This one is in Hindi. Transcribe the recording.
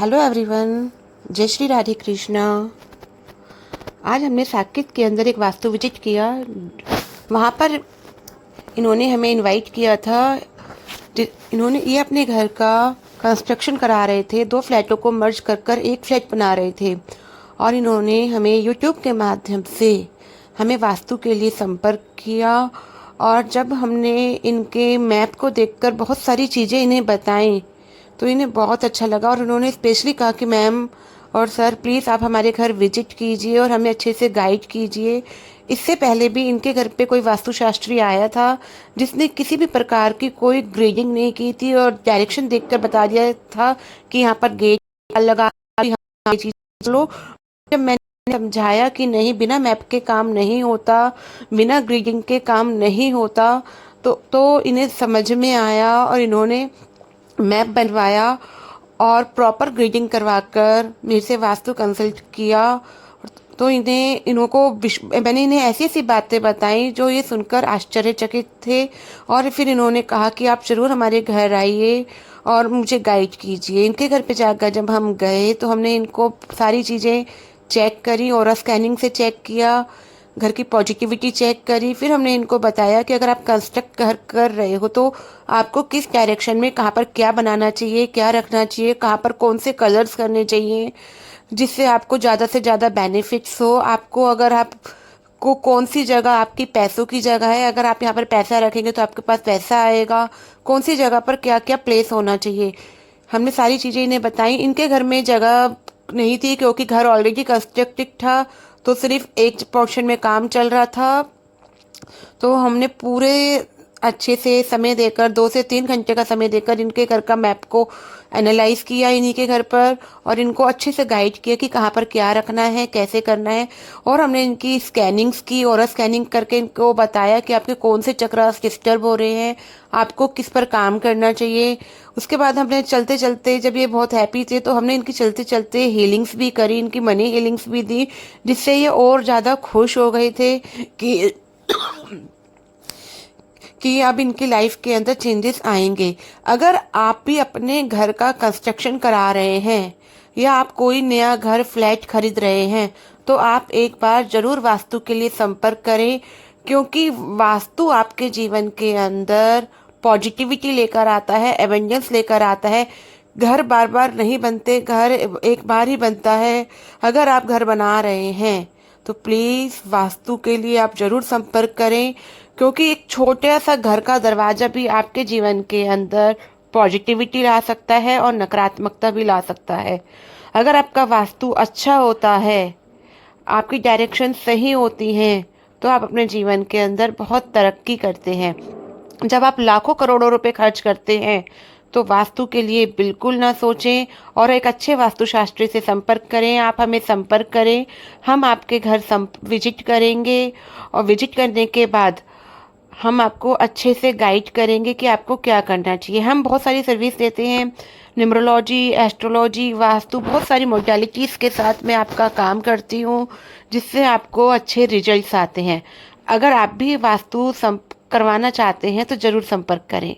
हेलो एवरीवन, जय श्री राधे कृष्णा। आज हमने साकेत के अंदर एक वास्तु विजिट किया। वहाँ पर इन्होंने हमें इनवाइट किया था। इन्होंने ये अपने घर का कंस्ट्रक्शन करा रहे थे। 2 फ्लैटों को मर्ज कर कर एक फ्लैट बना रहे थे और इन्होंने हमें यूट्यूब के माध्यम से हमें वास्तु के लिए संपर्क किया। और जब हमने इनके मैप को देखकर बहुत सारी चीज़ें इन्हें बताई तो इन्हें बहुत अच्छा लगा और उन्होंने स्पेशली कहा कि मैम और सर प्लीज़ आप हमारे घर विजिट कीजिए और हमें अच्छे से गाइड कीजिए। इससे पहले भी इनके घर पे कोई वास्तुशास्त्री आया था जिसने किसी भी प्रकार की कोई ग्रेडिंग नहीं की थी और डायरेक्शन देखकर बता दिया था कि यहाँ पर गेट लगा, यहाँ चीज लो। जब मैंने समझाया कि नहीं, बिना मैप के काम नहीं होता, बिना ग्रेडिंग के काम नहीं होता, तो इन्हें समझ में आया और इन्होंने मैप बनवाया और प्रॉपर ग्रेडिंग करवाकर मेरे से वास्तु कंसल्ट किया। तो मैंने इन्हें ऐसी ऐसी बातें बताई जो ये सुनकर आश्चर्यचकित थे। और फिर इन्होंने कहा कि आप ज़रूर हमारे घर आइए और मुझे गाइड कीजिए। इनके घर पे जाकर जब हम गए तो हमने इनको सारी चीज़ें चेक करी, और स्कैनिंग से चेक किया, घर की पॉजिटिविटी चेक करी। फिर हमने इनको बताया कि अगर आप कंस्ट्रक्ट घर कर रहे हो तो आपको किस डायरेक्शन में कहाँ पर क्या बनाना चाहिए, क्या रखना चाहिए, कहाँ पर कौन से कलर्स करने चाहिए जिससे आपको ज़्यादा से ज़्यादा बेनिफिट्स हो। आपको अगर आपको कौन सी जगह आपकी पैसों की जगह है, अगर आप यहाँ पर पैसा रखेंगे तो आपके पास पैसा आएगा, कौन सी जगह पर क्या क्या प्लेस होना चाहिए, हमने सारी चीज़ें इन्हें बताई। इनके घर में जगह नहीं थी क्योंकि घर ऑलरेडी कंस्ट्रक्टेड था, तो सिर्फ एक पोर्शन में काम चल रहा था। तो हमने पूरे अच्छे से समय देकर 2 से 3 घंटे का समय देकर इनके घर का मैप को एनालाइज किया इन्हीं के घर पर, और इनको अच्छे से गाइड किया कि कहाँ पर क्या रखना है, कैसे करना है। और हमने इनकी स्कैनिंग्स की और स्कैनिंग करके इनको बताया कि आपके कौन से चक्रास डिस्टर्ब हो रहे हैं, आपको किस पर काम करना चाहिए। उसके बाद हमने चलते चलते, जब ये बहुत हैप्पी थे, तो हमने इनकी चलते चलते हीलिंग्स भी करी, इनकी मनी हीलिंग्स भी दी, जिससे ये और ज़्यादा खुश हो गए थे कि अब इनकी लाइफ के अंदर चेंजेस आएंगे। अगर आप भी अपने घर का कंस्ट्रक्शन करा रहे हैं या आप कोई नया घर फ्लैट खरीद रहे हैं तो आप एक बार जरूर वास्तु के लिए संपर्क करें, क्योंकि वास्तु आपके जीवन के अंदर पॉजिटिविटी लेकर आता है, एवेंजेंस लेकर आता है। घर बार बार नहीं बनते, घर एक बार ही बनता है। अगर आप घर बना रहे हैं तो प्लीज़ वास्तु के लिए आप ज़रूर संपर्क करें, क्योंकि एक छोटा सा घर का दरवाज़ा भी आपके जीवन के अंदर पॉजिटिविटी ला सकता है और नकारात्मकता भी ला सकता है। अगर आपका वास्तु अच्छा होता है, आपकी डायरेक्शन सही होती हैं, तो आप अपने जीवन के अंदर बहुत तरक्की करते हैं। जब आप लाखों करोड़ों रुपए खर्च करते हैं तो वास्तु के लिए बिल्कुल ना सोचें और एक अच्छे वास्तुशास्त्री से संपर्क करें। आप हमें संपर्क करें, हम आपके घर विजिट करेंगे और विजिट करने के बाद हम आपको अच्छे से गाइड करेंगे कि आपको क्या करना चाहिए। हम बहुत सारी सर्विस देते हैं, न्यूमरोलॉजी, एस्ट्रोलॉजी, वास्तु, बहुत सारी मोडालिटीज़ के साथ मैं आपका काम करती हूँ, जिससे आपको अच्छे रिजल्ट्स आते हैं। अगर आप भी वास्तु करवाना चाहते हैं तो ज़रूर संपर्क करें।